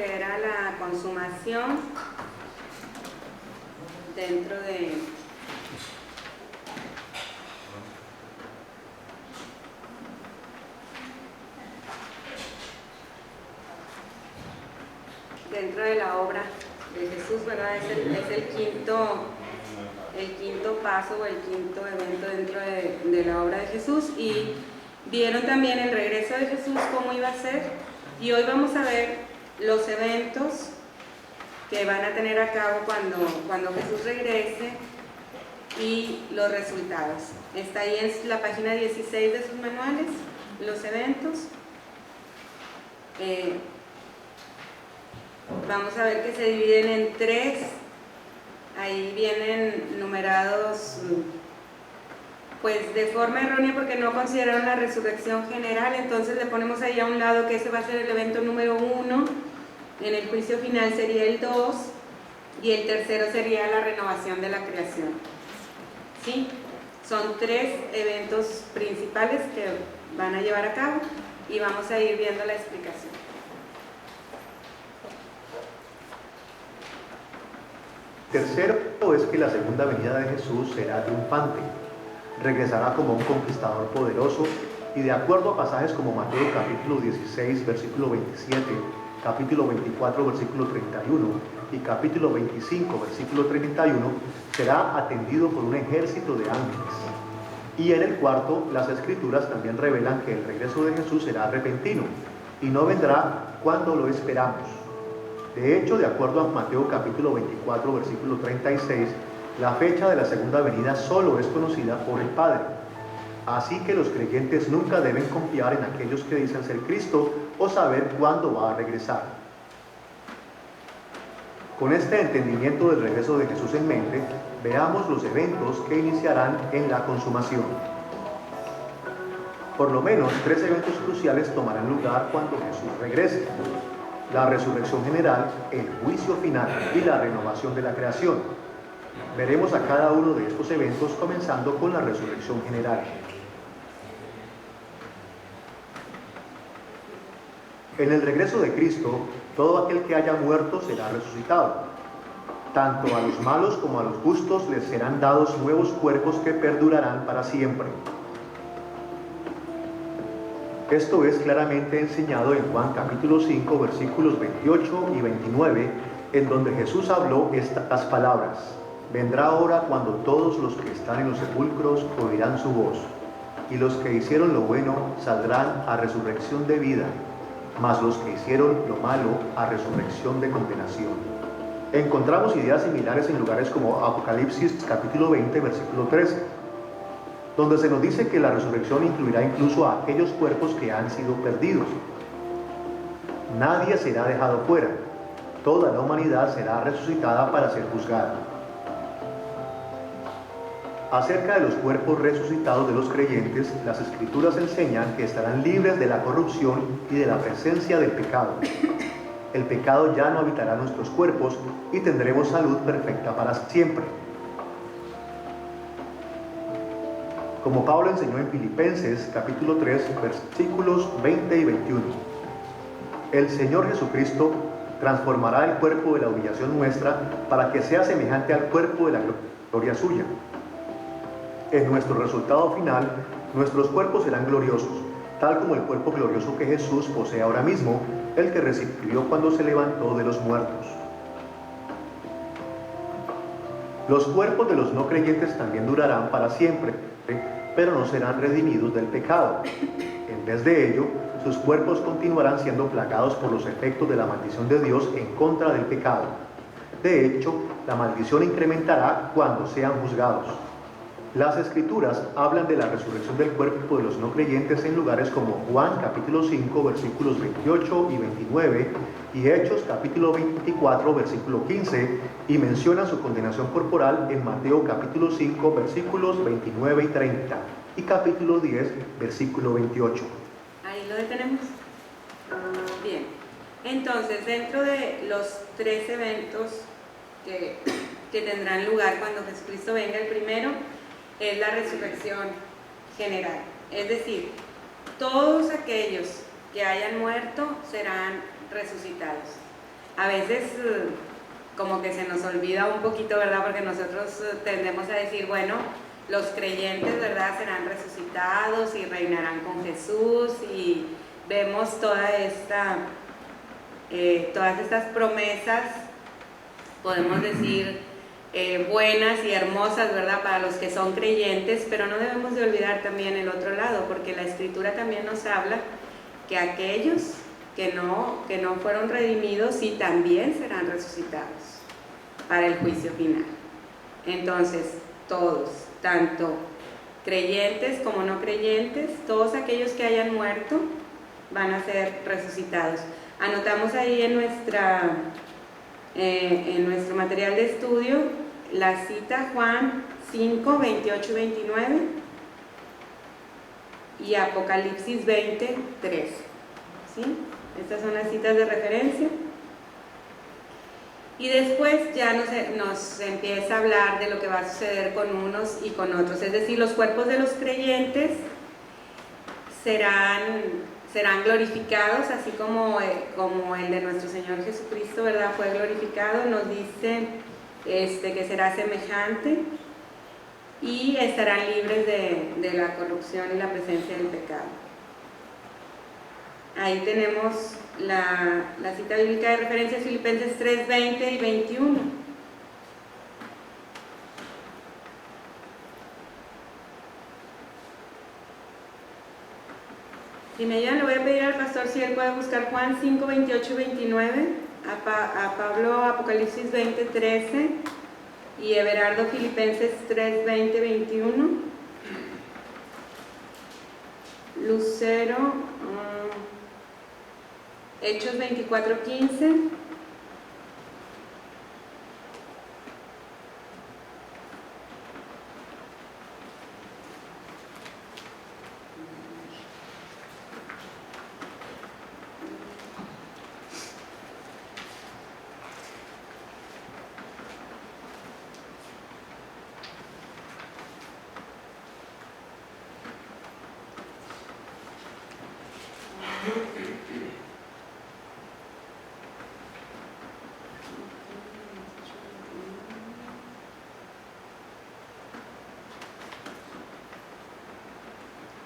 que era la consumación dentro de la obra de Jesús, ¿verdad? Es el quinto paso o el quinto evento dentro de la obra de Jesús. Y vieron también el regreso de Jesús, cómo iba a ser, y hoy vamos a ver los eventos que van a tener a cabo cuando Jesús regrese y los resultados. Está ahí en la página 16 de sus manuales, los eventos. Vamos a ver que se dividen en 3. Ahí vienen numerados pues de forma errónea porque no consideraron la resurrección general, entonces le ponemos ahí a un lado que ese va a ser el evento número 1, en el juicio final sería el 2 y el tercero sería la renovación de la creación. ¿Sí? Son 3 eventos principales que van a llevar a cabo y vamos a ir viendo la explicación. Tercero es que la segunda venida de Jesús será triunfante. Regresará como un conquistador poderoso y de acuerdo a pasajes como Mateo capítulo 16 versículo 27, capítulo 24 versículo 31 y capítulo 25 versículo 31, será atendido por un ejército de ángeles. Y en el cuarto, las escrituras también revelan que el regreso de Jesús será repentino y no vendrá cuando lo esperamos. De hecho, de acuerdo a Mateo capítulo 24 versículo 36, la fecha de la segunda venida solo es conocida por el Padre. Así que los creyentes nunca deben confiar en aquellos que dicen ser Cristo o saber cuándo va a regresar. Con este entendimiento del regreso de Jesús en mente, veamos los eventos que iniciarán en la consumación. Por lo menos 3 eventos cruciales tomarán lugar cuando Jesús regrese: la resurrección general, el juicio final y la renovación de la creación. Veremos a cada uno de estos eventos comenzando con la resurrección general. En el regreso de Cristo, todo aquel que haya muerto será resucitado. Tanto a los malos como a los justos les serán dados nuevos cuerpos que perdurarán para siempre. Esto es claramente enseñado en Juan capítulo 5 versículos 28 y 29, en donde Jesús habló estas palabras: vendrá hora cuando todos los que están en los sepulcros oirán su voz, y los que hicieron lo bueno saldrán a resurrección de vida, mas los que hicieron lo malo a resurrección de condenación. Encontramos ideas similares en lugares como Apocalipsis capítulo 20 versículo 13, donde se nos dice que la resurrección incluirá incluso a aquellos cuerpos que han sido perdidos. Nadie será dejado fuera, toda la humanidad será resucitada para ser juzgada. Acerca de los cuerpos resucitados de los creyentes, las Escrituras enseñan que estarán libres de la corrupción y de la presencia del pecado. El pecado ya no habitará nuestros cuerpos y tendremos salud perfecta para siempre. Como Pablo enseñó en Filipenses capítulo 3 versículos 20 y 21. El Señor Jesucristo transformará el cuerpo de la humillación nuestra para que sea semejante al cuerpo de la gloria suya. En nuestro resultado final, nuestros cuerpos serán gloriosos, tal como el cuerpo glorioso que Jesús posee ahora mismo, el que recibió cuando se levantó de los muertos. Los cuerpos de los no creyentes también durarán para siempre, pero no serán redimidos del pecado. En vez de ello, sus cuerpos continuarán siendo plagados por los efectos de la maldición de Dios en contra del pecado. De hecho, la maldición incrementará cuando sean juzgados. Las Escrituras hablan de la resurrección del cuerpo de los no creyentes en lugares como Juan capítulo 5 versículos 28 y 29 y Hechos capítulo 24 versículo 15, y menciona su condenación corporal en Mateo capítulo 5 versículos 29 y 30 y capítulo 10 versículo 28. Ahí lo detenemos. Bien, entonces dentro de los 3 eventos que tendrán lugar cuando Jesucristo venga, el primero es la resurrección general, es decir, todos aquellos que hayan muerto serán resucitados. a veces como que se nos olvida un poquito, ¿verdad? Porque nosotros tendemos a decir, bueno, los creyentes, ¿verdad?, serán resucitados y reinarán con Jesús, y vemos todas estas promesas, podemos decir, buenas y hermosas, ¿verdad?, para los que son creyentes, pero no debemos de olvidar también el otro lado, porque la Escritura también nos habla que aquellos que no fueron redimidos sí también serán resucitados para el juicio final. Entonces, todos, tanto creyentes como no creyentes, todos aquellos que hayan muerto van a ser resucitados. Anotamos ahí en nuestro material de estudio la cita Juan 5, 28 y 29 y Apocalipsis 20, 13. ¿Sí? Estas son las citas de referencia. Y después ya nos empieza a hablar de lo que va a suceder con unos y con otros. Es decir, los cuerpos de los creyentes serán glorificados, así como el de nuestro Señor Jesucristo, ¿verdad?, fue glorificado. Nos dice que será semejante y estarán libres de la corrupción y la presencia del pecado. Ahí tenemos la cita bíblica de referencia, Filipenses 3, 20 y 21. Si me ayudan, le voy a pedir al pastor si él puede buscar Juan 5, 28 y 29, a Pablo Apocalipsis 20, 13 y Everardo Filipenses 3, 20, 21. Lucero, Hechos 24, 15.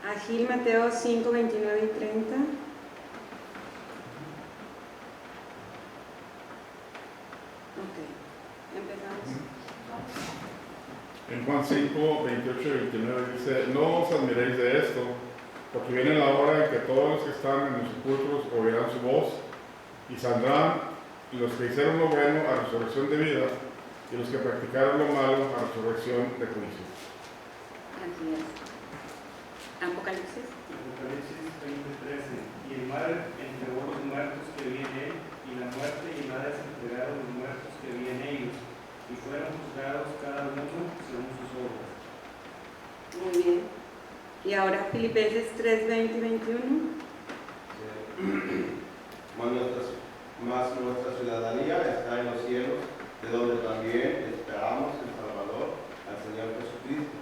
Agil, Mateo 5, 29 y 30. Ok, empezamos. En Juan 5, 28 y 29 dice: no os admiréis de esto, porque viene la hora en que todos los que están en los sepulcros oirán su voz, y saldrán los que hicieron lo bueno a resurrección de vida, y los que practicaron lo malo a resurrección de juicio. Así es. Apocalipsis. Apocalipsis 20:13. Y el mar entregó los muertos que vi en él, y la muerte y el Hades entregaron los muertos que vi en ellos, y fueron juzgados cada uno según sus obras. Muy bien. Y ahora Filipenses 3, 20 y 21. Mas nuestra ciudadanía está en los cielos, de donde también esperamos el Salvador, al Señor Jesucristo,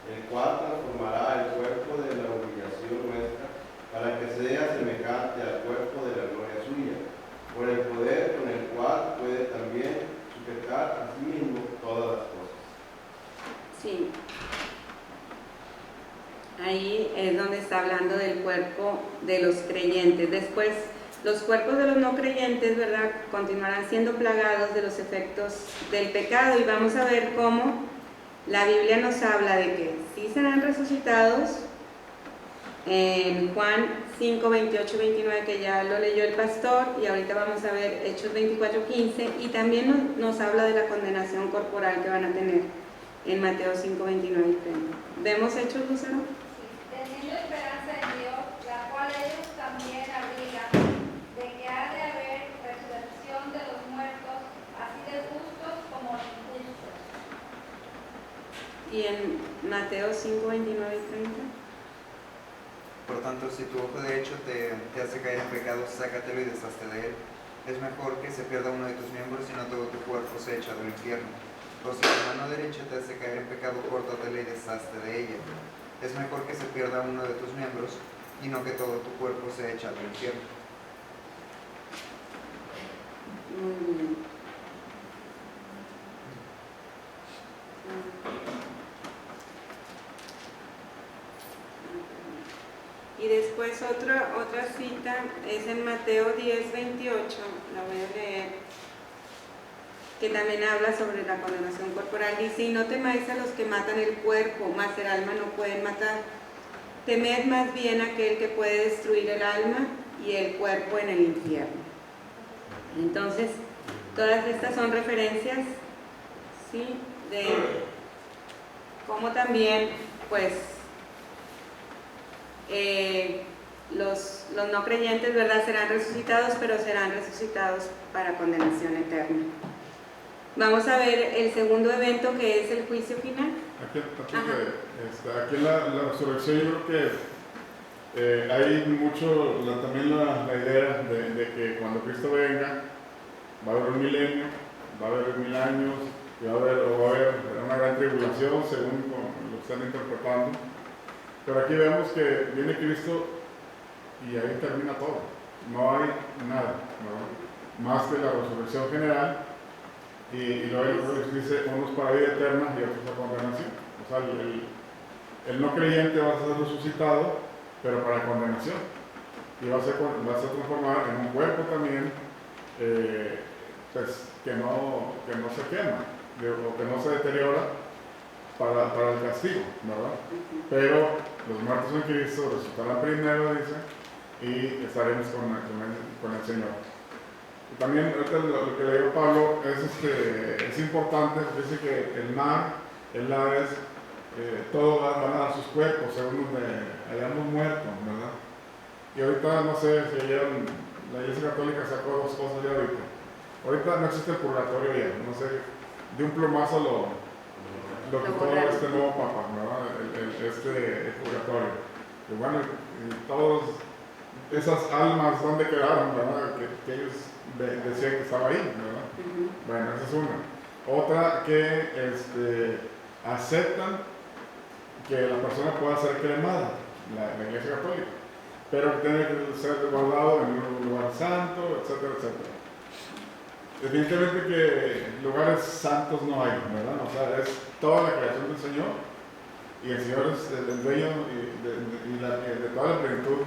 el cual transformará el cuerpo de la humillación nuestra, para que sea semejante al cuerpo de la gloria suya, por el poder con el cual puede también sujetar a sí mismo todas las cosas. Sí. Ahí es donde está hablando del cuerpo de los creyentes. Después, los cuerpos de los no creyentes, ¿verdad?, continuarán siendo plagados de los efectos del pecado, y vamos a ver cómo la Biblia nos habla de que sí serán resucitados. En Juan 5, 28 y 29, que ya lo leyó el pastor, y ahorita vamos a ver Hechos 24, 15, y también nos habla de la condenación corporal que van a tener en Mateo 5, 29 y 30. ¿Vemos Hechos, Lucero? Teniendo esperanza en Dios, la cual ellos también abrigan, de que ha de haber resurrección de los muertos, así de justos como de injustos. Y en Mateo 5, 29 y 30. Por tanto, si tu ojo derecho te hace caer en pecado, sácatelo y deshazte de él. Es mejor que se pierda uno de tus miembros y no todo tu cuerpo sea echado al infierno. O si tu mano derecha te hace caer en pecado, córtatela y deshazte de ella. Es mejor que se pierda uno de tus miembros y no que todo tu cuerpo sea echado al infierno. Muy después otra cita es en Mateo 10:28, la voy a leer, que también habla sobre la condenación corporal. Dice: y no temáis a los que matan el cuerpo, mas el alma no pueden matar. Temed más bien a aquel que puede destruir el alma y el cuerpo en el infierno. Entonces, todas estas son referencias, ¿sí?, de cómo también, pues, los no creyentes, ¿verdad?, serán resucitados, pero serán resucitados para condenación eterna. Vamos a ver el segundo evento, que es el juicio final. Aquí en la resurrección yo creo que hay mucho, también la idea de que cuando Cristo venga va a haber un milenio, va a haber 1000 años, y va a haber una gran tribulación según lo que están interpretando. Pero aquí vemos que viene Cristo y ahí termina todo. No hay nada, ¿no?, más que la resurrección general. Y luego dice unos para vida eterna y otros a condenación. O sea, el no creyente va a ser resucitado, pero para condenación. Y va a ser transformado en un cuerpo también, pues, que no se quema, o que no se deteriora para el castigo, ¿verdad? Pero los muertos en Cristo resucitarán primero, dice, y estaremos con el Señor. Y también lo que le digo a Pablo es importante, porque dice que el mar, el Hades, todos van a dar sus cuerpos según donde hayamos muerto, ¿verdad? Y ahorita no sé si ayer la Iglesia Católica sacó 2 cosas ya ahorita. Ahorita no existe el purgatorio ya, no sé, de un plumazo lo quitó este nuevo Papa, ¿verdad? El purgatorio. Y bueno, y todas esas almas, ¿dónde quedaron, verdad? Que ellos decían que estaba ahí, ¿verdad? Bueno, esa es una. Otra, que aceptan que la persona pueda ser cremada, la Iglesia Católica, pero que tiene que ser guardado en un lugar santo, etcétera, etcétera. Evidentemente que lugares santos no hay, ¿verdad? O sea, es toda la creación del Señor, y el Señor es el dueño de toda la plenitud,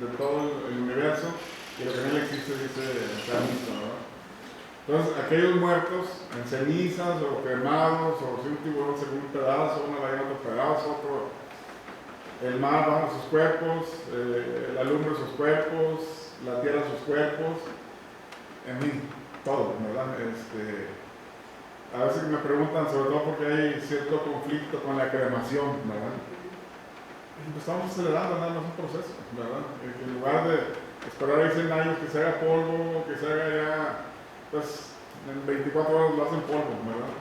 de todo el universo, y lo que en él existe, dice el salmista, ¿verdad? Entonces, aquellos muertos en cenizas o quemados, o si un tiburón se come un pedazo, una ballena otro pedazo, el mar baja sus cuerpos, la lumbre sus cuerpos, la tierra sus cuerpos, en fin, todo, ¿verdad? A veces me preguntan, sobre todo porque hay cierto conflicto con la cremación, ¿verdad? Y estamos acelerando nada más un proceso, ¿verdad? En lugar de esperar ahí 100 años que se haga polvo, que se haga ya, pues en 24 horas lo hacen polvo, ¿verdad?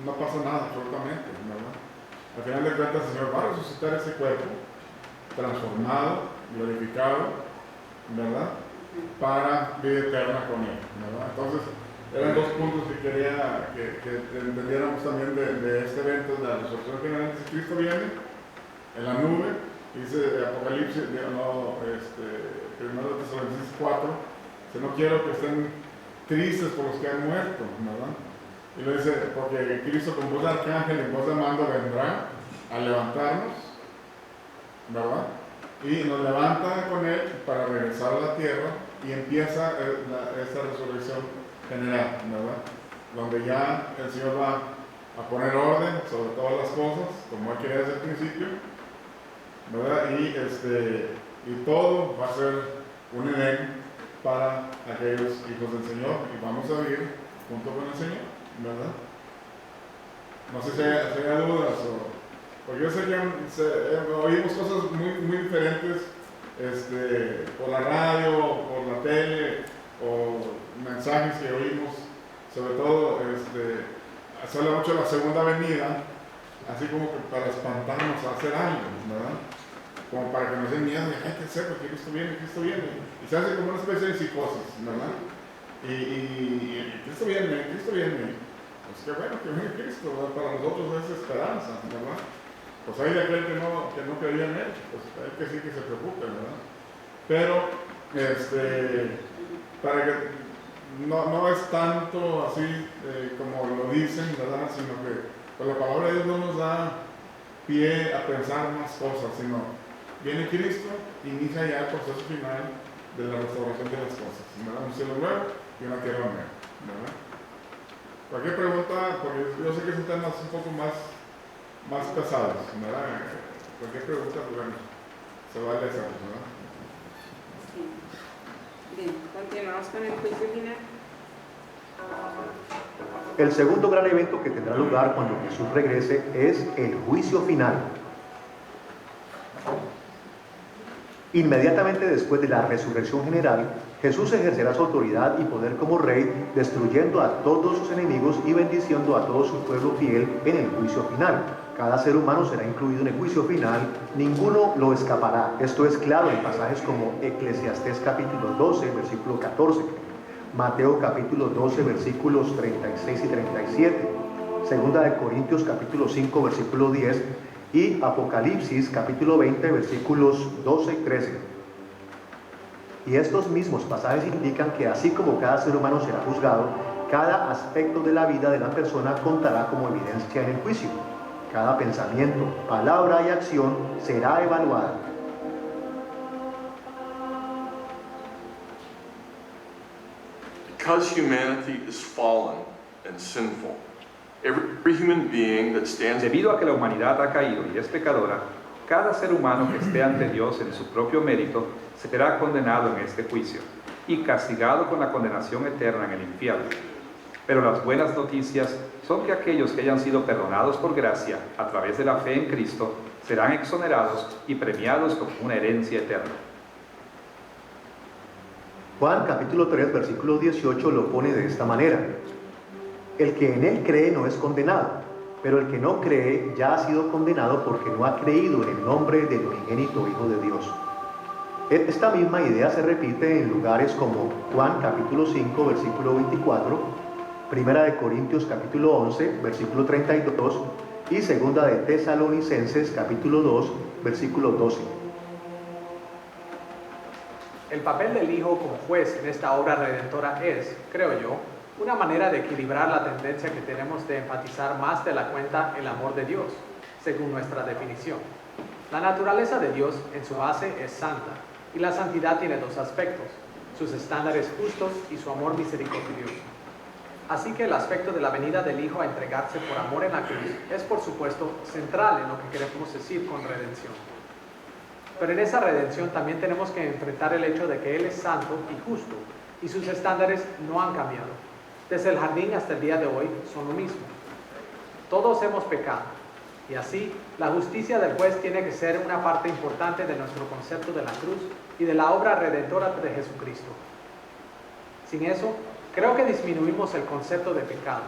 No pasa nada, absolutamente, ¿verdad? Al final de cuentas el Señor va a resucitar ese cuerpo, transformado, glorificado, ¿verdad?, para vida eterna con él, ¿verdad? Entonces, eran 2 puntos que quería que entendiéramos también de este evento de la resurrección general. Dice: Cristo viene en la nube, dice Apocalipsis, primero de Tesalonicenses 4, que no quiero que estén tristes por los que han muerto, ¿verdad? Y lo dice, porque Cristo con voz de arcángel y voz de mando vendrá a levantarnos, ¿verdad? Y nos levanta con él para regresar a la tierra, y empieza esta resurrección general, ¿verdad? Donde ya el Señor va a poner orden sobre todas las cosas, como Él quería desde el principio, ¿verdad? Y todo va a ser un Edén para aquellos hijos del Señor, y vamos a vivir junto con el Señor, ¿verdad? No sé si hay dudas, porque yo sé que oímos cosas muy diferentes por la radio, por la tele, o mensajes que oímos, sobre todo se habla mucho de la segunda venida, así como que para espantarnos a hacer algo, ¿verdad? Como para que nos den miedo, hay que hacer porque Cristo viene, y se hace como una especie de psicosis, ¿verdad? Y Cristo viene, pues qué bueno que viene Cristo, ¿verdad? Para nosotros es esperanza, ¿verdad? Pues hay de aquel que no creía en él, pues hay que sí que se preocupe, ¿verdad? Pero, para que no es tanto así como lo dicen, ¿verdad? Sino que pues, la palabra de Dios no nos da pie a pensar más cosas, sino viene Cristo, inicia ya el proceso final de la restauración de las cosas, ¿verdad? Un cielo nuevo y una tierra nueva, ¿verdad? Cualquier pregunta, porque yo sé que son temas un poco más pesados, ¿verdad? Cualquier pregunta, pues bueno, se vale hacerlo, ¿verdad? Sí. Bien, continuamos con el juicio final. El segundo gran evento que tendrá lugar cuando Jesús regrese es el juicio final. Inmediatamente después de la resurrección general, Jesús ejercerá su autoridad y poder como rey, destruyendo a todos sus enemigos y bendiciendo a todo su pueblo fiel en el juicio final. Cada ser humano será incluido en el juicio final, ninguno lo escapará. Esto es claro en pasajes como Eclesiastés capítulo 12, versículo 14, Mateo capítulo 12, versículos 36 y 37, Segunda de Corintios capítulo 5, versículo 10 y Apocalipsis capítulo 20, versículos 12 y 13. Y estos mismos pasajes indican que así como cada ser humano será juzgado, cada aspecto de la vida de la persona contará como evidencia en el juicio. Cada pensamiento, palabra y acción será evaluada. Because humanity is fallen and sinful, every human being that stands Debido a que la humanidad ha caído y es pecadora, cada ser humano que esté ante Dios en su propio mérito será condenado en este juicio y castigado con la condenación eterna en el infierno. Pero las buenas noticias son que aquellos que hayan sido perdonados por gracia a través de la fe en Cristo serán exonerados y premiados con una herencia eterna. Juan capítulo 3, versículo 18 lo pone de esta manera: el que en él cree no es condenado, pero el que no cree ya ha sido condenado porque no ha creído en el nombre del unigénito Hijo de Dios. Esta misma idea se repite en lugares como Juan capítulo 5, versículo 24, Primera de Corintios capítulo 11, versículo 32 y Segunda de Tesalonicenses capítulo 2, versículo 12. El papel del Hijo como juez en esta obra redentora es, creo yo, una manera de equilibrar la tendencia que tenemos de enfatizar más de la cuenta el amor de Dios, según nuestra definición. La naturaleza de Dios en su base es santa, y la santidad tiene dos aspectos, sus estándares justos y su amor misericordioso. Así que el aspecto de la venida del Hijo a entregarse por amor en la cruz es, por supuesto, central en lo que queremos decir con redención. Pero en esa redención también tenemos que enfrentar el hecho de que Él es santo y justo, y sus estándares no han cambiado. Desde el jardín hasta el día de hoy son lo mismo. Todos hemos pecado, y así la justicia del juez tiene que ser una parte importante de nuestro concepto de la cruz y de la obra redentora de Jesucristo. Sin eso, creo que disminuimos el concepto de pecado.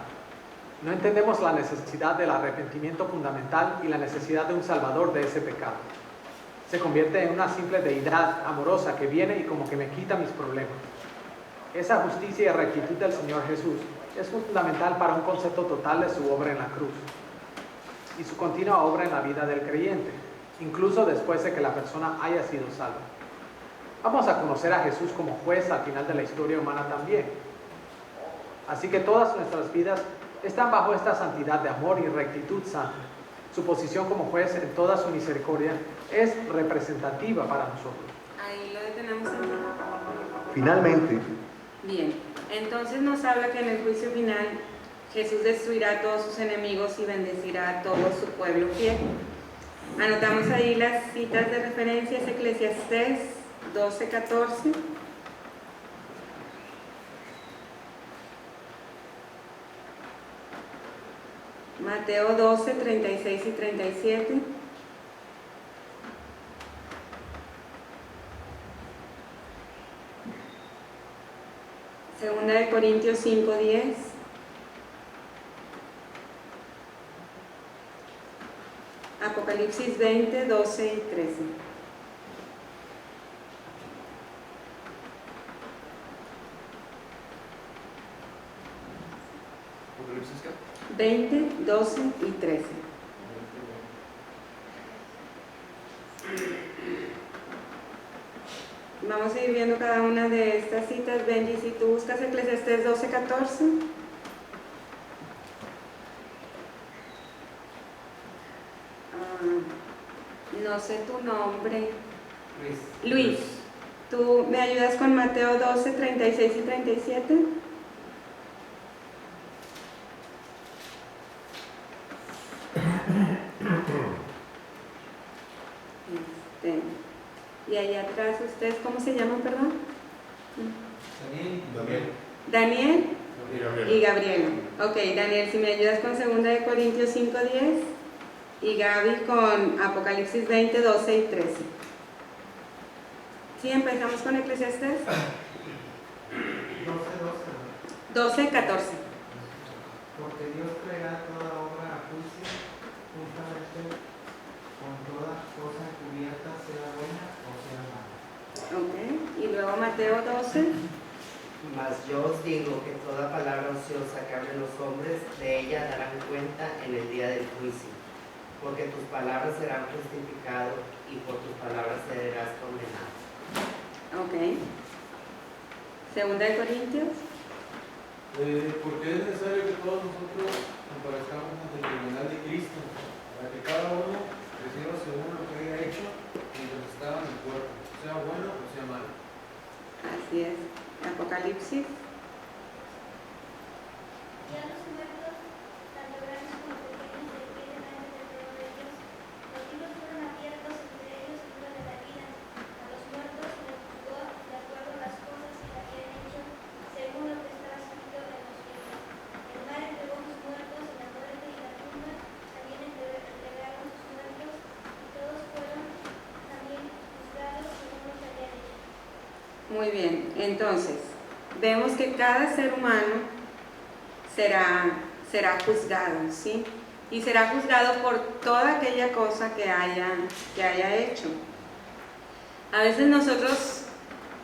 No entendemos la necesidad del arrepentimiento fundamental y la necesidad de un salvador de ese pecado. Se convierte en una simple deidad amorosa que viene y como que me quita mis problemas. Esa justicia y rectitud del Señor Jesús es fundamental para un concepto total de su obra en la cruz y su continua obra en la vida del creyente, incluso después de que la persona haya sido salva. Vamos a conocer a Jesús como juez al final de la historia humana también. Así que todas nuestras vidas están bajo esta santidad de amor y rectitud santa. Su posición como juez en toda su misericordia es representativa para nosotros. Ahí lo detenemos. Finalmente, Bien, entonces nos habla que en el juicio final Jesús destruirá a todos sus enemigos y bendecirá a todo su pueblo fiel. Anotamos ahí las citas de referencia: Eclesiastés 12:14, Mateo 12:36 y 37, Segunda de Corintios 5:10, Apocalipsis 20:12 y 13. ¿Apocalipsis qué? 20, 12 y 13. Vamos a ir viendo cada una de estas citas. Benji, si tú buscas Eclesiastés 12:14. No sé tu nombre. Luis, ¿tú me ayudas con Mateo 12, 36 y 37? Y allá atrás, ¿ustedes cómo se llaman, perdón? Daniel y Gabriel. Ok, Daniel, si me ayudas con 2 de Corintios 5, 10 y Gaby con Apocalipsis 20, 12 y 13. ¿Sí? ¿Empezamos con Eclesiastés? 12, 14. Porque Dios traerá toda obra a juicio juntamente con toda cosa encubierta, sea buena o sea mala. Ok, y luego Mateo 12. Mas yo os digo que toda palabra ociosa que hablen los hombres, de ella darán cuenta en el día del juicio, porque tus palabras serán justificadas y por tus palabras serás condenado. Ok. 2 de Corintios. Porque es necesario que todos nosotros comparezcamos ante el tribunal de Cristo, para que cada uno reciba según lo que haya hecho mientras estaba en el cuerpo, sea bueno o sea malo. Así es. Apocalipsis. Ya los muertos, tanto grandes como pequeños, se pie delante de todos ellos. Los libros fueron abiertos entre ellos el libro de la vida. A los muertos les juzgó de acuerdo a las cosas que habían hecho, según lo que estaba escrito en los libros. El mar entregó sus muertos en la muerte y la tumba también entregaron sus muertos, y todos fueron también juzgados según lo que habían hecho. Muy bien, entonces, vemos que cada ser humano será juzgado, ¿sí? Y será juzgado por toda aquella cosa que haya hecho. A veces nosotros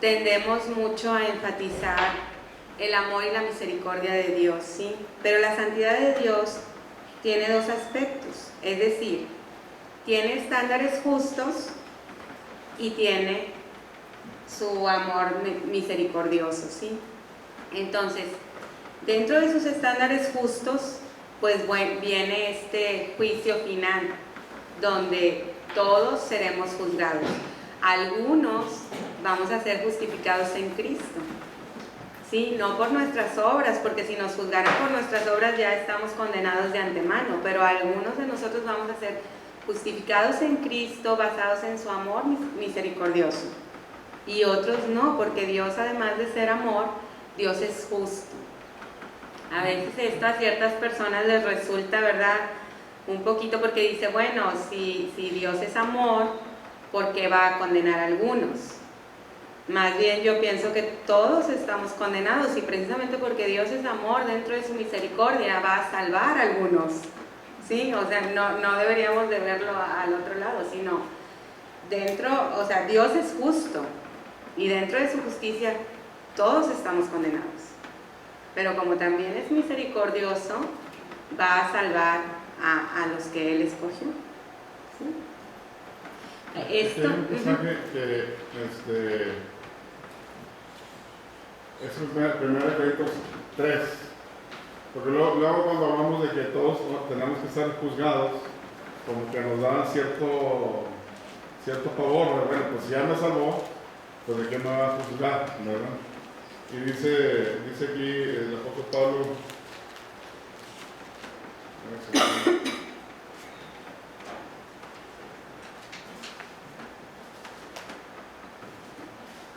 tendemos mucho a enfatizar el amor y la misericordia de Dios, ¿sí? Pero la santidad de Dios tiene 2 aspectos, es decir, tiene estándares justos y tiene su amor misericordioso, ¿sí? Entonces, dentro de sus estándares justos, pues viene este juicio final, donde todos seremos juzgados. Algunos vamos a ser justificados en Cristo, ¿sí? No por nuestras obras, porque si nos juzgaran por nuestras obras ya estamos condenados de antemano, pero algunos de nosotros vamos a ser justificados en Cristo, basados en su amor misericordioso. Y otros no, porque Dios, además de ser amor, Dios es justo. A veces esto a ciertas personas les resulta, ¿verdad?, un poquito, porque dice, bueno, si Dios es amor, ¿por qué va a condenar a algunos? Más bien yo pienso que todos estamos condenados, y precisamente porque Dios es amor, dentro de su misericordia va a salvar a algunos, ¿sí? O sea, no deberíamos de verlo al otro lado, sino dentro, o sea, Dios es justo, y dentro de su justicia todos estamos condenados. Pero como también es misericordioso, va a salvar a los que Él escogió. ¿Sí? Esto, hay un pasaje que es el 1 Corintios 3, porque luego cuando hablamos de que todos tenemos que ser juzgados, como que nos dan cierto favor, bueno, pues si ya me salvó, pues de qué me va a juzgar, ¿verdad? Y dice aquí el apóstol Pablo,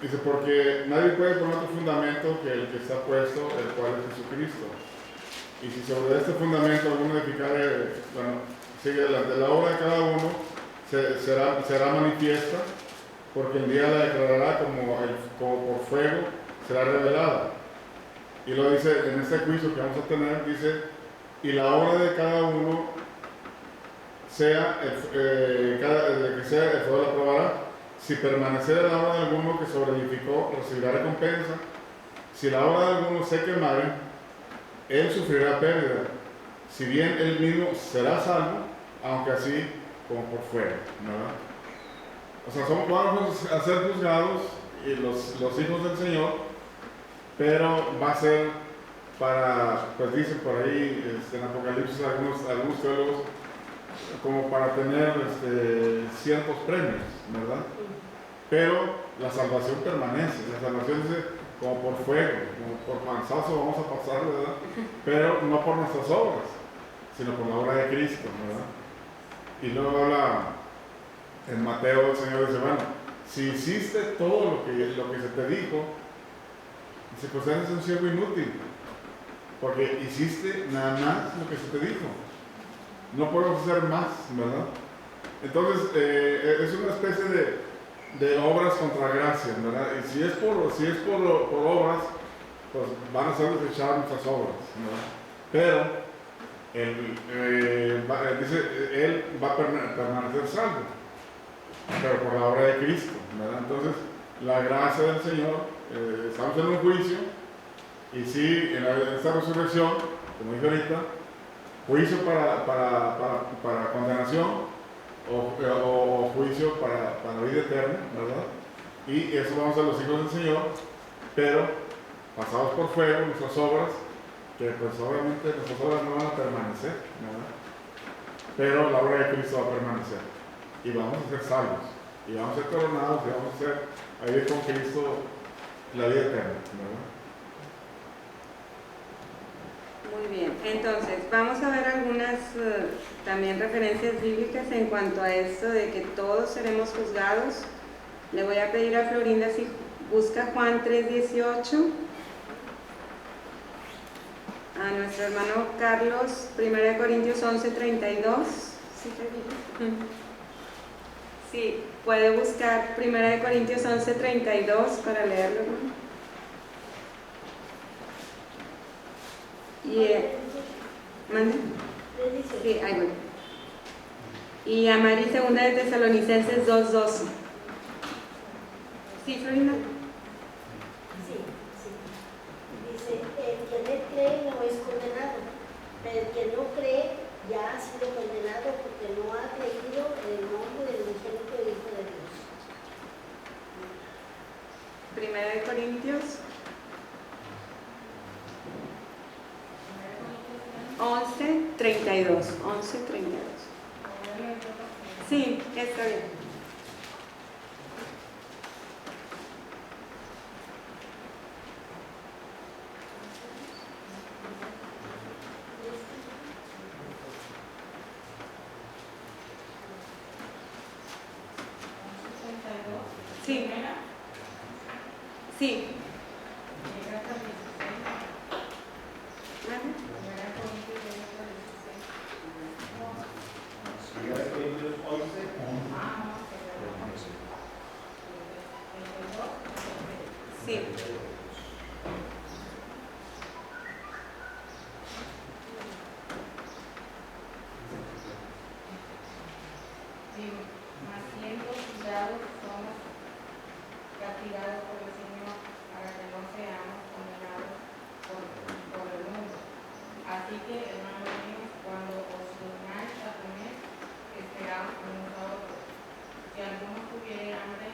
dice, porque nadie puede poner otro fundamento que el que está puesto, el cual es Jesucristo. Y si sobre este fundamento alguno edificare, bueno, sigue adelante, la obra de cada uno será manifiesta, porque el día la declarará como por fuego será revelada. Y lo dice en este juicio que vamos a tener, dice, y la obra de cada uno sea, el que sea, el fuego la probará. Si permaneciera la obra de alguno que sobreedificó, recibirá recompensa. Si la obra de alguno se quemare, él sufrirá pérdida. Si bien él mismo será salvo, aunque así como por fuego, ¿verdad? O sea, vamos a ser juzgados y los hijos del Señor, pero va a ser para, pues dicen por ahí en Apocalipsis algunos teólogos, como para tener ciertos premios, ¿verdad? pero la salvación permanece. La salvación dice como por fuego, como por panzazo vamos a pasar, ¿verdad? Pero no por nuestras obras, sino por la obra de Cristo, ¿verdad? Y luego habla en Mateo, el Señor dice, bueno, si hiciste todo lo que se te dijo, dice, pues eres un siervo inútil, porque hiciste nada más lo que se te dijo. No podemos hacer más, ¿verdad? Entonces, es una especie de obras contra gracia, ¿verdad? Y si es por obras, pues van a ser desechadas nuestras obras, ¿verdad? Pero dice, él va a permanecer salvo, pero por la obra de Cristo, ¿verdad? Entonces, la gracia del Señor, estamos en un juicio, y sí, en esta resurrección, como dije ahorita, juicio para condenación, o juicio para vida eterna, ¿verdad? Y eso vamos a los hijos del Señor, pero pasados por fuego, nuestras obras, que pues obviamente nuestras obras no van a permanecer, ¿verdad? Pero la obra de Cristo va a permanecer, y vamos a ser salvos, y vamos a ser coronados, y vamos a vivir con Cristo la vida eterna, ¿verdad? Muy bien, entonces vamos a ver algunas también referencias bíblicas en cuanto a esto de que todos seremos juzgados. Le voy a pedir a Florinda si busca Juan 3:18. A nuestro hermano Carlos, 1 Corintios 11:32. Sí, puede buscar 1 Corintios 11:32 para leerlo, ¿no? ¿Mande? Sí, ahí voy. Y a Mari, 2 de Tesalonicenses 2:12. ¿Sí, Florinda? Sí. Dice, el que no cree no es condenado, pero el que no cree ya ha sido condenado porque no ha creído en el nombre del unigénito Hijo de Dios. 1 Corintios 11:32. Sí, está bien. Sí. Sí. Sí. Mas siendo juzgados somos castigados por el Señor para que no seamos condenados por el mundo. Así que, hermanos míos, cuando os unáis a comer, esperaos unos a otros. Si alguno tuviere hambre,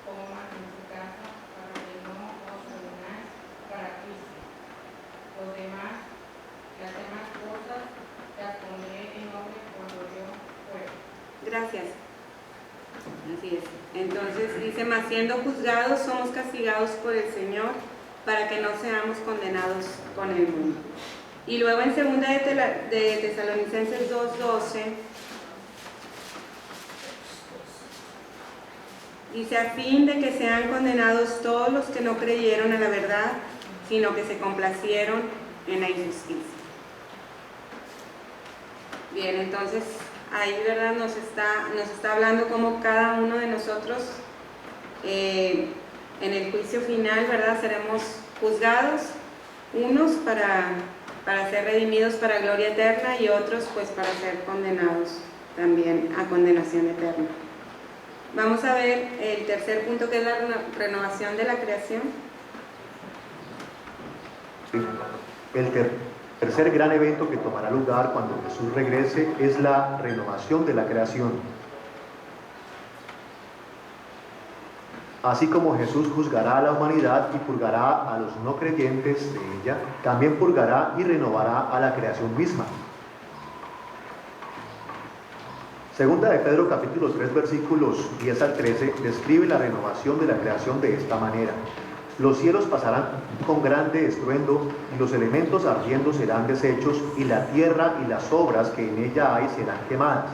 coman en su casa para que no os unáis para Cristo. Las demás cosas las pondré en orden cuando yo pueda. Gracias. Así es. Entonces dice, mas siendo juzgados somos castigados por el Señor para que no seamos condenados con el mundo. Y luego en 2 de Tesalonicenses 2:12 dice, a fin de que sean condenados todos los que no creyeron a la verdad, sino que se complacieron en la injusticia. Bien, entonces ahí, ¿verdad? Nos está hablando cómo cada uno de nosotros en el juicio final, ¿verdad? Seremos juzgados, unos para ser redimidos para gloria eterna y otros pues para ser condenados también a condenación eterna. Vamos a ver el tercer punto, que es la renovación de la creación. El tercer gran evento que tomará lugar cuando Jesús regrese es la renovación de la creación. Así como Jesús juzgará a la humanidad y purgará a los no creyentes de ella, también purgará y renovará a la creación misma. Segunda de Pedro capítulo 3 versículos 10 al 13 describe la renovación de la creación de esta manera. Los cielos pasarán con grande estruendo y los elementos ardiendo serán deshechos y la tierra y las obras que en ella hay serán quemadas,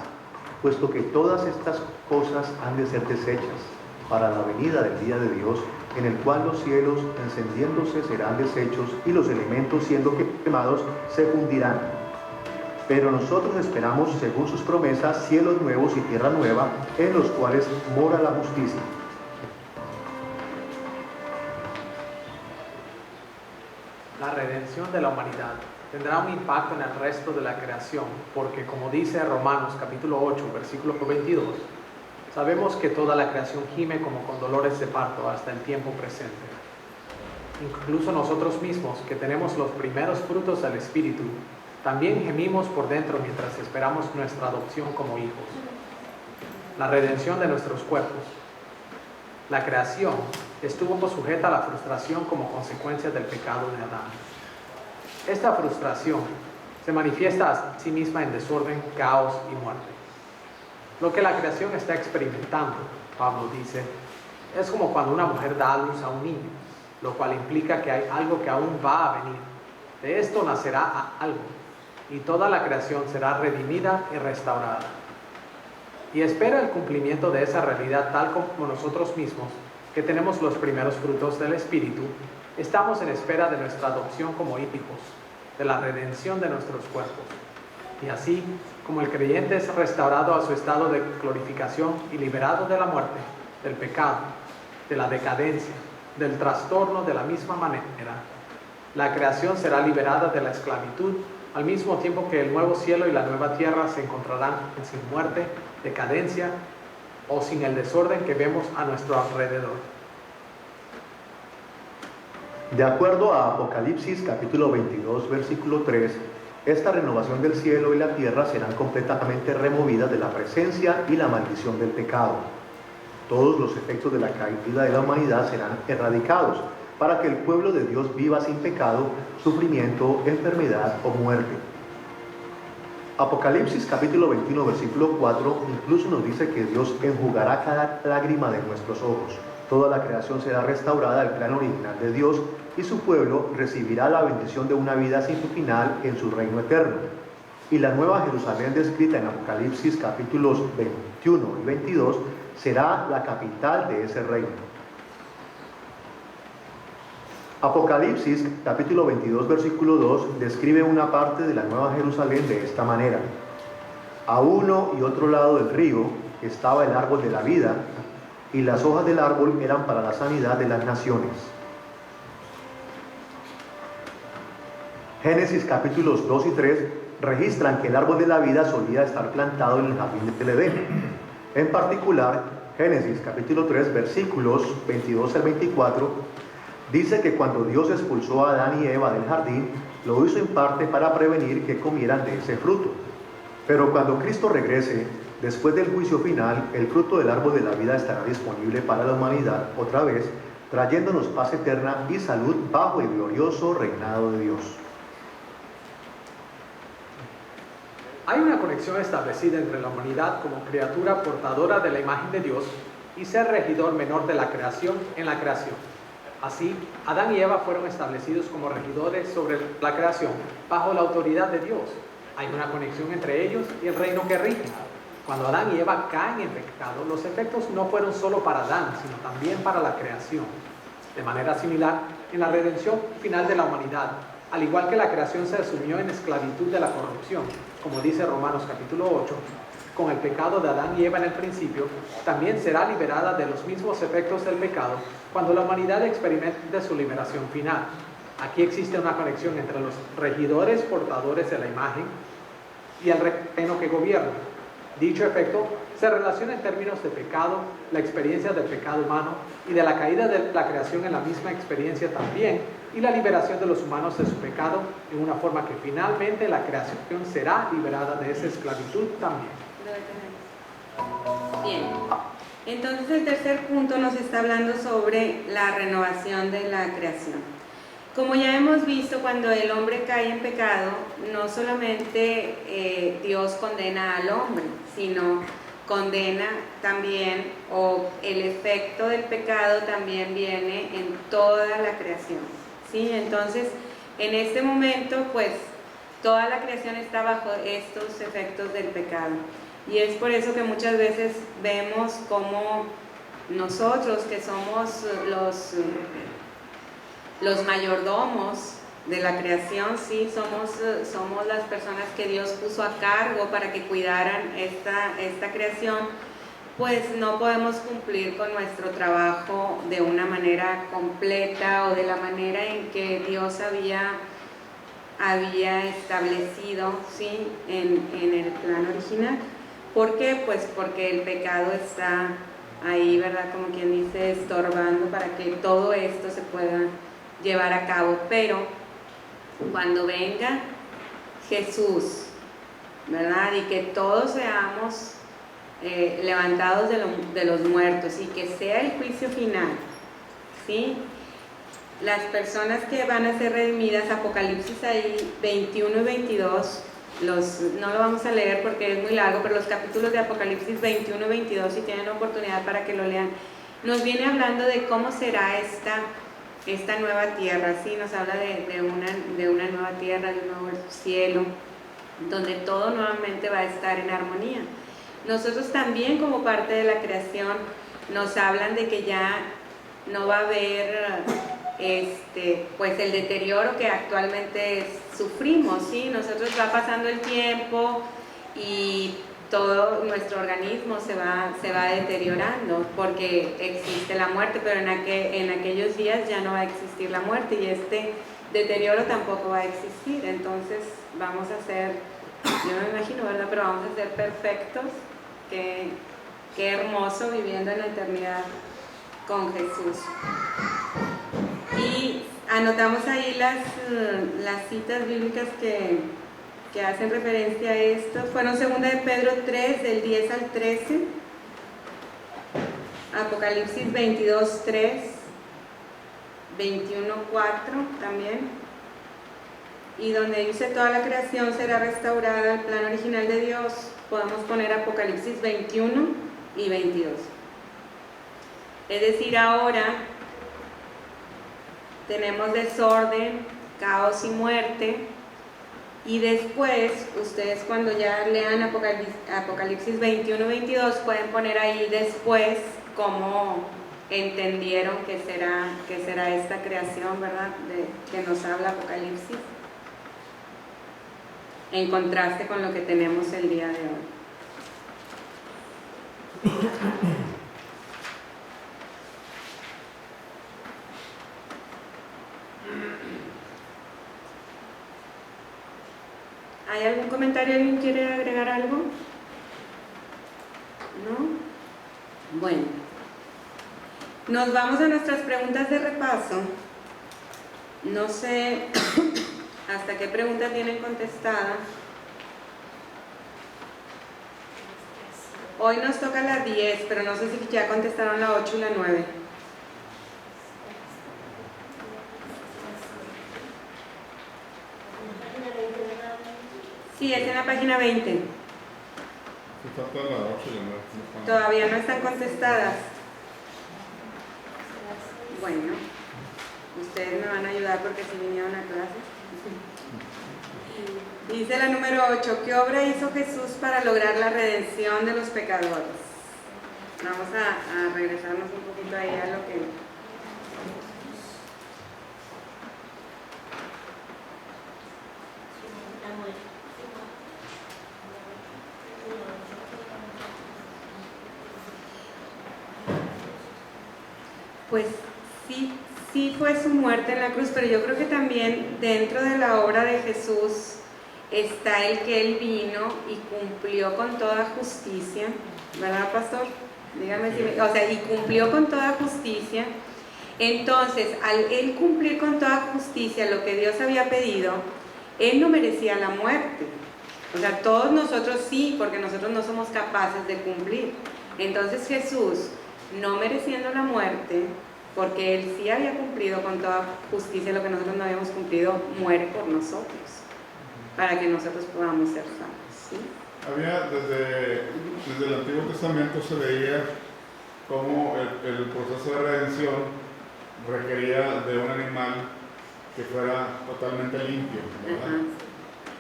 puesto que todas estas cosas han de ser deshechas para la venida del día de Dios, en el cual los cielos encendiéndose serán deshechos y los elementos siendo quemados se fundirán. Pero nosotros esperamos, según sus promesas, cielos nuevos y tierra nueva, en los cuales mora la justicia. La redención de la humanidad tendrá un impacto en el resto de la creación, porque como dice Romanos capítulo 8, versículo 22, sabemos que toda la creación gime como con dolores de parto hasta el tiempo presente. Incluso nosotros mismos, que tenemos los primeros frutos del Espíritu, también gemimos por dentro mientras esperamos nuestra adopción como hijos. La redención de nuestros cuerpos. La creación estuvo sujeta a la frustración como consecuencia del pecado de Adán. Esta frustración se manifiesta a sí misma en desorden, caos y muerte. Lo que la creación está experimentando, Pablo dice, es como cuando una mujer da a luz a un niño, lo cual implica que hay algo que aún va a venir. De esto nacerá algo, y toda la creación será redimida y restaurada. Y espera el cumplimiento de esa realidad tal como nosotros mismos, que tenemos los primeros frutos del Espíritu, estamos en espera de nuestra adopción como hijos, de la redención de nuestros cuerpos. Y así como el creyente es restaurado a su estado de glorificación y liberado de la muerte, del pecado, de la decadencia, del trastorno, de la misma manera, la creación será liberada de la esclavitud, al mismo tiempo que el nuevo cielo y la nueva tierra se encontrarán sin muerte, decadencia o sin el desorden que vemos a nuestro alrededor. De acuerdo a Apocalipsis capítulo 22 versículo 3, esta renovación del cielo y la tierra serán completamente removidas de la presencia y la maldición del pecado. Todos los efectos de la caída de la humanidad serán erradicados para que el pueblo de Dios viva sin pecado, sufrimiento, enfermedad o muerte. Apocalipsis capítulo 21 versículo 4 incluso nos dice que Dios enjugará cada lágrima de nuestros ojos. Toda la creación será restaurada al plan original de Dios y su pueblo recibirá la bendición de una vida sin final en su reino eterno. Y la nueva Jerusalén descrita en Apocalipsis capítulos 21 y 22 será la capital de ese reino. Apocalipsis capítulo 22 versículo 2 describe una parte de la nueva Jerusalén de esta manera. A uno y otro lado del río estaba el árbol de la vida, y las hojas del árbol eran para la sanidad de las naciones. Génesis capítulos 2 y 3 registran que el árbol de la vida solía estar plantado en el jardín del Edén. En particular, Génesis capítulo 3 versículos 22 al 24 dice que cuando Dios expulsó a Adán y Eva del jardín, lo hizo en parte para prevenir que comieran de ese fruto. Pero cuando Cristo regrese, después del juicio final, el fruto del árbol de la vida estará disponible para la humanidad otra vez, trayéndonos paz eterna y salud bajo el glorioso reinado de Dios. Hay una conexión establecida entre la humanidad como criatura portadora de la imagen de Dios y ser regidor menor de la creación en la creación. Así, Adán y Eva fueron establecidos como regidores sobre la creación bajo la autoridad de Dios. Hay una conexión entre ellos y el reino que rige. Cuando Adán y Eva caen en pecado, los efectos no fueron solo para Adán, sino también para la creación. De manera similar, en la redención final de la humanidad, al igual que la creación se sumió en esclavitud de la corrupción, como dice Romanos capítulo 8, con el pecado de Adán y Eva en el principio, también será liberada de los mismos efectos del pecado cuando la humanidad experimente su liberación final. Aquí existe una conexión entre los regidores portadores de la imagen y el reino que gobierna. Dicho efecto se relaciona en términos de pecado, la experiencia del pecado humano y de la caída de la creación en la misma experiencia también, y la liberación de los humanos de su pecado en una forma que finalmente la creación será liberada de esa esclavitud también. Bien, entonces el tercer punto nos está hablando sobre la renovación de la creación. Como ya hemos visto, cuando el hombre cae en pecado, no solamente Dios condena al hombre, sino condena también, o el efecto del pecado también viene en toda la creación, ¿sí? Entonces, en este momento, pues, toda la creación está bajo estos efectos del pecado. Y es por eso que muchas veces vemos como nosotros, que somos los mayordomos de la creación, sí, somos las personas que Dios puso a cargo para que cuidaran esta creación, pues no podemos cumplir con nuestro trabajo de una manera completa o de la manera en que Dios había establecido, ¿sí? en el plan original. ¿Por qué? Pues porque el pecado está ahí, ¿verdad? Como quien dice, estorbando para que todo esto se pueda llevar a cabo. Pero cuando venga Jesús, ¿verdad? Y que todos seamos levantados de los muertos y que sea el juicio final, ¿sí? Las personas que van a ser redimidas, Apocalipsis ahí 21 y 22, no lo vamos a leer porque es muy largo, pero los capítulos de Apocalipsis 21 y 22, si tienen oportunidad para que lo lean, nos viene hablando de cómo será esta nueva tierra, ¿sí? Nos habla de una nueva tierra, de un nuevo cielo, donde todo nuevamente va a estar en armonía. Nosotros también, como parte de la creación, nos hablan de que ya no va a haber pues el deterioro que actualmente sufrimos, ¿sí? Nosotros va pasando el tiempo y todo nuestro organismo se va deteriorando porque existe la muerte, pero en aquellos días ya no va a existir la muerte y este deterioro tampoco va a existir. Entonces vamos a ser, yo me imagino, ¿verdad? Pero vamos a ser perfectos. Qué hermoso viviendo en la eternidad con Jesús. Y anotamos ahí las citas bíblicas que hacen referencia a esto. Fueron 2 de Pedro 3, del 10 al 13, Apocalipsis 22, 3, 21, 4 también, y donde dice toda la creación será restaurada al plan original de Dios, podemos poner Apocalipsis 21 y 22. Es decir, ahora tenemos desorden, caos y muerte, y después, ustedes cuando ya lean Apocalipsis 21 y 22, pueden poner ahí después cómo entendieron que será esta creación, ¿verdad?, que nos habla Apocalipsis, en contraste con lo que tenemos el día de hoy. ¿Hay algún comentario? ¿Alguien quiere agregar algo? ¿No? Bueno, nos vamos a nuestras preguntas de repaso. No sé hasta qué pregunta tienen contestada. Hoy nos toca la 10, pero no sé si ya contestaron la 8 y la 9. Sí, es en la página 20. Se falta la 8 y la 9. Todavía no están contestadas. Bueno, ustedes me van a ayudar porque si vinieron a clase. Dice la número 8, ¿qué obra hizo Jesús para lograr la redención de los pecadores? Vamos a regresarnos un poquito ahí a lo que... Pues sí fue su muerte en la cruz, pero yo creo que también dentro de la obra de Jesús está el que Él vino y cumplió con toda justicia, ¿verdad, pastor? Dígame si o sea, y cumplió con toda justicia. Entonces, al Él cumplir con toda justicia lo que Dios había pedido, Él no merecía la muerte. O sea, todos nosotros sí, porque nosotros no somos capaces de cumplir. Entonces Jesús, no mereciendo la muerte, porque Él sí había cumplido con toda justicia lo que nosotros no habíamos cumplido, muere por nosotros, para que nosotros podamos ser salvos, ¿sí? Había, desde el Antiguo Testamento se veía cómo el proceso de redención requería de un animal que fuera totalmente limpio, ¿verdad?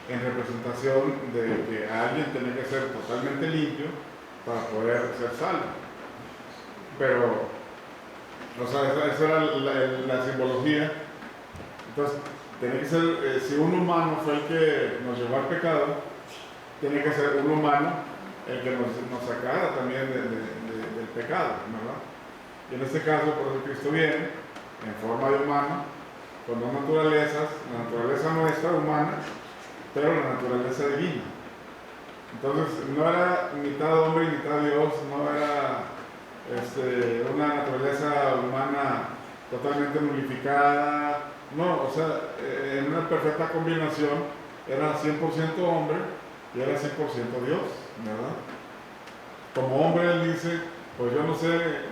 En representación de que alguien tenía que ser totalmente limpio para poder ser salvo. Pero, o sea, esa era la simbología. Entonces, tenía que ser, si un humano fue el que nos llevó al pecado, tiene que ser un humano el que nos sacara también del pecado, ¿verdad? Y en este caso, por eso Cristo viene en forma de humano, con dos naturalezas, la naturaleza nuestra humana, pero la naturaleza divina. Entonces, no era mitad hombre y mitad Dios, no era una naturaleza humana totalmente nulificada, no, o sea, en una perfecta combinación, era 100% hombre y era 100% Dios, ¿verdad? Como hombre él dice, pues yo no sé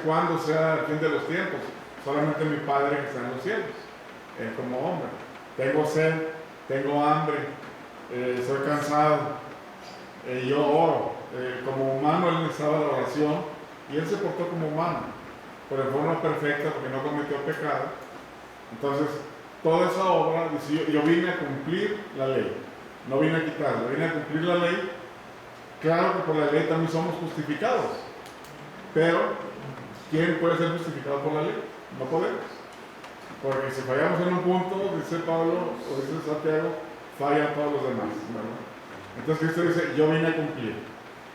cuándo sea el fin de los tiempos, solamente mi Padre que está en los cielos, como hombre. Tengo sed, tengo hambre, estoy cansado, yo oro. Como humano él necesitaba la oración y él se portó como humano, pero en forma perfecta porque no cometió pecado. Entonces, toda esa obra, dice, yo vine a cumplir la ley, no vine a quitarla, vine a cumplir la ley. Claro que por la ley también somos justificados, pero ¿quién puede ser justificado por la ley? No podemos, porque si fallamos en un punto, dice Pablo o dice Santiago, fallan todos los demás, ¿verdad? Entonces Cristo dice, yo vine a cumplir.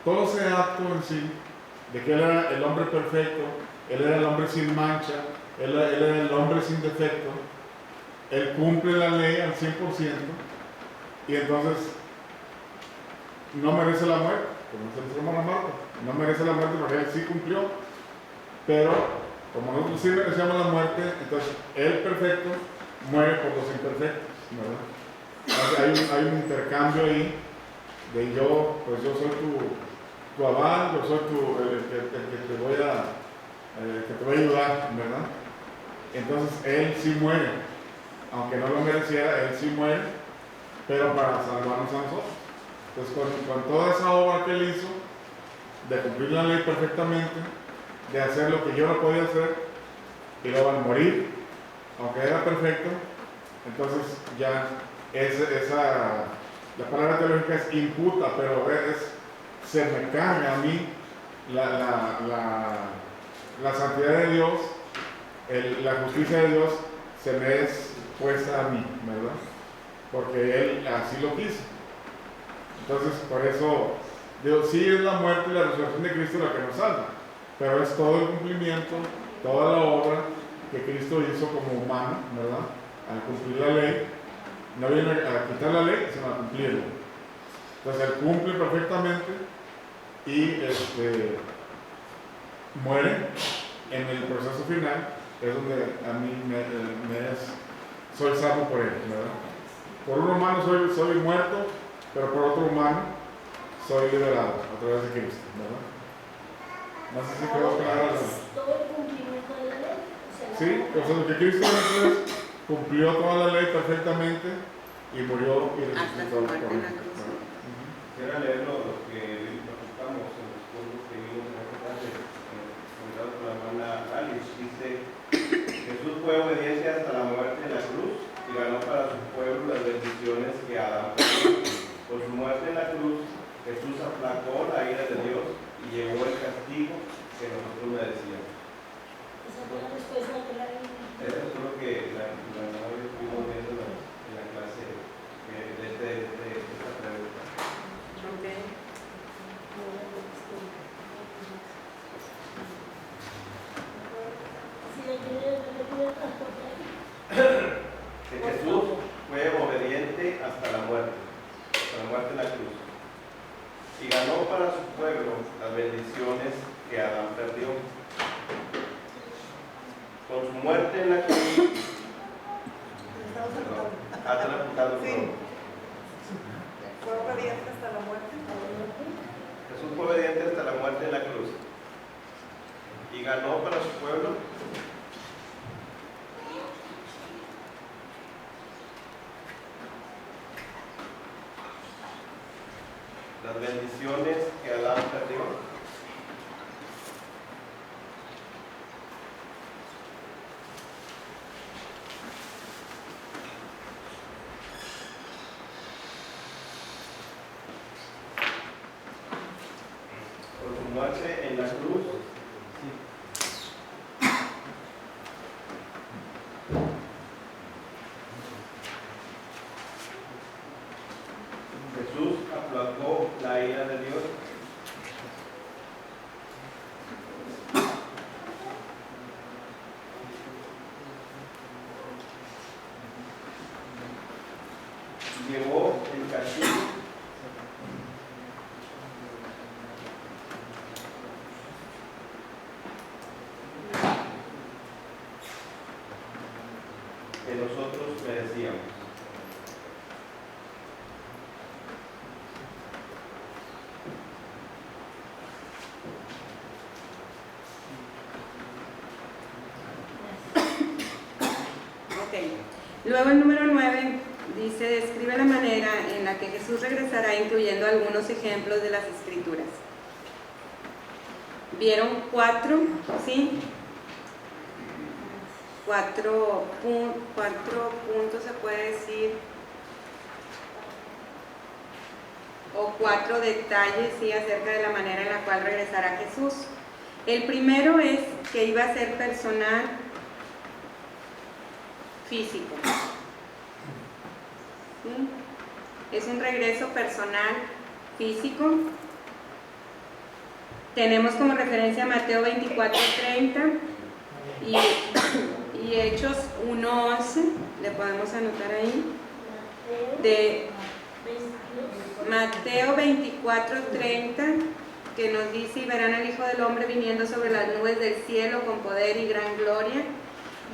Todo ese acto en sí, de que Él era el hombre perfecto, Él era el hombre sin mancha, Él era el hombre sin defecto, Él cumple la ley al 100%, y entonces no merece la muerte, como se le llama la muerte, no merece la muerte porque Él sí cumplió, pero como nosotros sí merecemos la muerte, entonces Él perfecto muere por los imperfectos, ¿verdad? Hay un intercambio ahí de yo soy tu aval, yo soy el que te voy a ayudar, ¿verdad? Entonces Él sí muere, aunque no lo mereciera, Él sí muere, pero para salvarnos a nosotros. Entonces con toda esa obra que Él hizo, de cumplir la ley perfectamente, de hacer lo que yo no podía hacer, y luego al morir, aunque era perfecto, entonces ya la palabra teológica es imputa, pero se me carga a mí la santidad de Dios, la justicia de Dios se me es puesta a mí, ¿verdad? Porque Él así lo quiso. Entonces, por eso, Dios sí es la muerte y la resurrección de Cristo la que nos salva, pero es todo el cumplimiento, toda la obra que Cristo hizo como humano, ¿verdad? Al cumplir la ley, no viene a quitar la ley, sino a cumplirla. Entonces, Él cumple perfectamente y muere en el proceso final, es donde a mí soy salvo por Él, ¿verdad? Por un humano soy muerto, pero por otro humano soy liberado a través de Cristo, ¿verdad? No sé si quedó claro. Todo el cumplimiento de la ley. Sí, o sea, lo que Cristo entonces cumplió toda la ley perfectamente y murió y resucitó por Él. Quisiera leer lo que buscamos en los puntos que vimos en esta clase, comentado por la hermana Alice. Dice, Jesús fue obediente hasta la muerte en la cruz y ganó para su pueblo las bendiciones que Adán perdió. Por su muerte en la cruz, Jesús aplacó la ira de Dios y llevó el castigo que nosotros merecíamos. Esa fue la respuesta que la Biblia. Eso es lo que la hermana estuvimos viendo en la clase de esta pregunta. Que Jesús fue obediente hasta la muerte en la cruz, y ganó para su pueblo las bendiciones que Adán perdió. Con su muerte en la cruz, ¿Fue obediente hasta la muerte? Jesús fue obediente hasta la muerte en la cruz y Diga no para su pueblo. Las bendiciones que Adán perdió. Por su muerte en la cruz. Jesús aplacó la ira de Dios. Llevó el castigo. Que nosotros merecíamos. Luego el número 9 dice, describe la manera en la que Jesús regresará, incluyendo algunos ejemplos de las Escrituras. ¿Vieron 4? ¿Sí? 4 puntos se puede decir, o 4 detalles, ¿sí?, acerca de la manera en la cual regresará Jesús. El primero es que iba a ser personal, físico. ¿Sí? Es un regreso personal, físico. Tenemos como referencia Mateo 24:30 y Hechos 1:11, le podemos anotar ahí, de Mateo 24:30, que nos dice, y verán al Hijo del Hombre viniendo sobre las nubes del cielo con poder y gran gloria.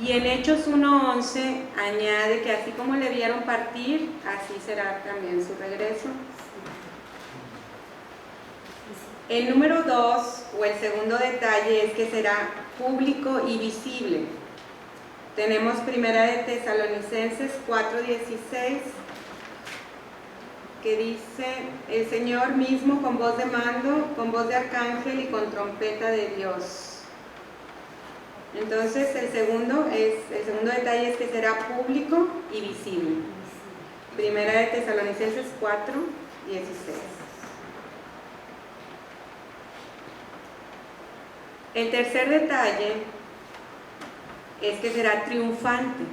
Y en Hechos 1:11 añade que así como le vieron partir, así será también su regreso. El número 2, o el segundo detalle, es que será público y visible. Tenemos primera de Tesalonicenses 4:16, que dice, el Señor mismo con voz de mando, con voz de arcángel y con trompeta de Dios. Entonces el segundo detalle es que será público y visible. Primera de Tesalonicenses 4:16. El tercer detalle es que será triunfante.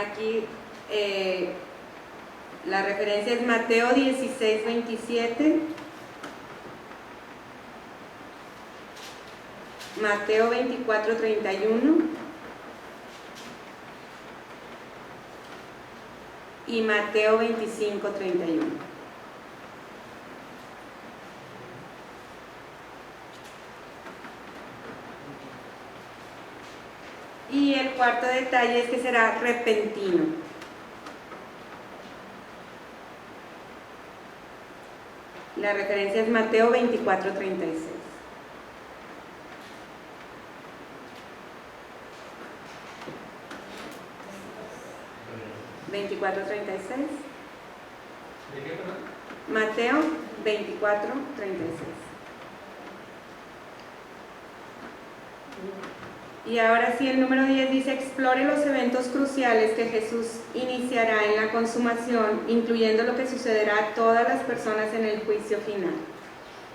Aquí la referencia es Mateo 16:27, Mateo 24:31 y Mateo 25:31. Y el cuarto detalle es que será repentino. La referencia es Mateo 24:36. ¿24:36? ¿De qué, perdón? Mateo 24:36. Y ahora sí, el número 10 dice, explore los eventos cruciales que Jesús iniciará en la consumación, incluyendo lo que sucederá a todas las personas en el juicio final.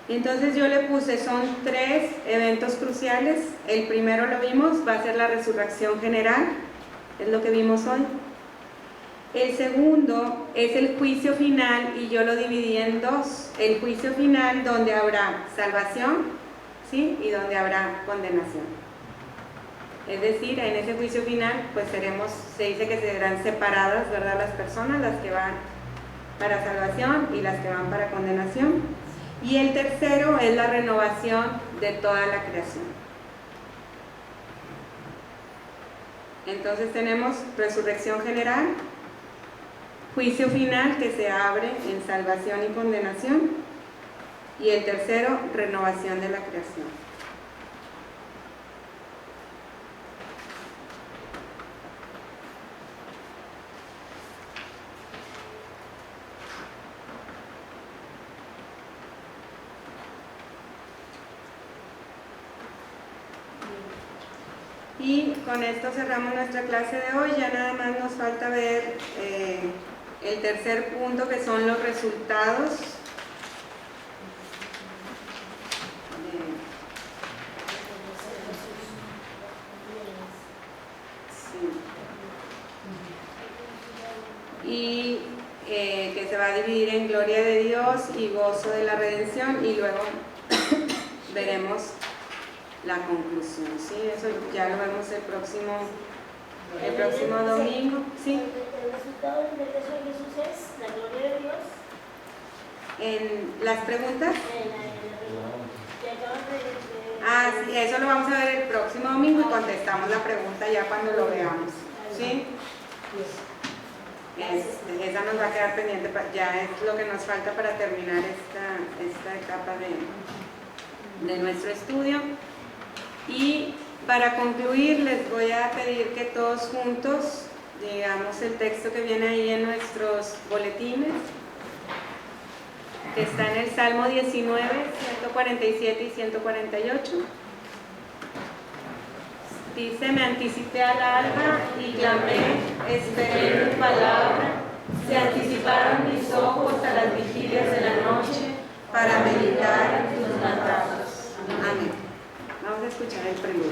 Y entonces yo le puse, son 3 eventos cruciales. El primero lo vimos, va a ser la resurrección general, es lo que vimos hoy. El segundo es el juicio final, y yo lo dividí en 2. El juicio final donde habrá salvación, ¿sí?, y donde habrá condenación. Es decir, en ese juicio final, pues se dice que serán separadas, ¿verdad?, las personas, las que van para salvación y las que van para condenación. Y el tercero es la renovación de toda la creación. Entonces tenemos resurrección general, juicio final que se abre en salvación y condenación, Y el tercero, renovación de la creación. Y con esto cerramos nuestra clase de hoy. Ya nada más nos falta ver el tercer punto, que son los resultados. Y que se va a dividir en gloria de Dios y gozo de la redención, y luego veremos la conclusión, ¿sí? Eso ya lo vemos el próximo domingo, ¿sí? El resultado del regreso de Jesús es la gloria de Dios. En las preguntas. Sí, eso lo vamos a ver el próximo domingo y contestamos la pregunta ya cuando lo veamos, ¿sí? Esa nos va a quedar pendiente, ya es lo que nos falta para terminar esta etapa de nuestro estudio. Y para concluir les voy a pedir que todos juntos digamos el texto que viene ahí en nuestros boletines, que está en el Salmo 19, 147 y 148. Dice: me anticipé al alba y clamé, esperé tu palabra, se anticiparon mis ojos a las vigilias de la noche para meditar en tus mandatos. Amén. Vamos a escuchar el preludio.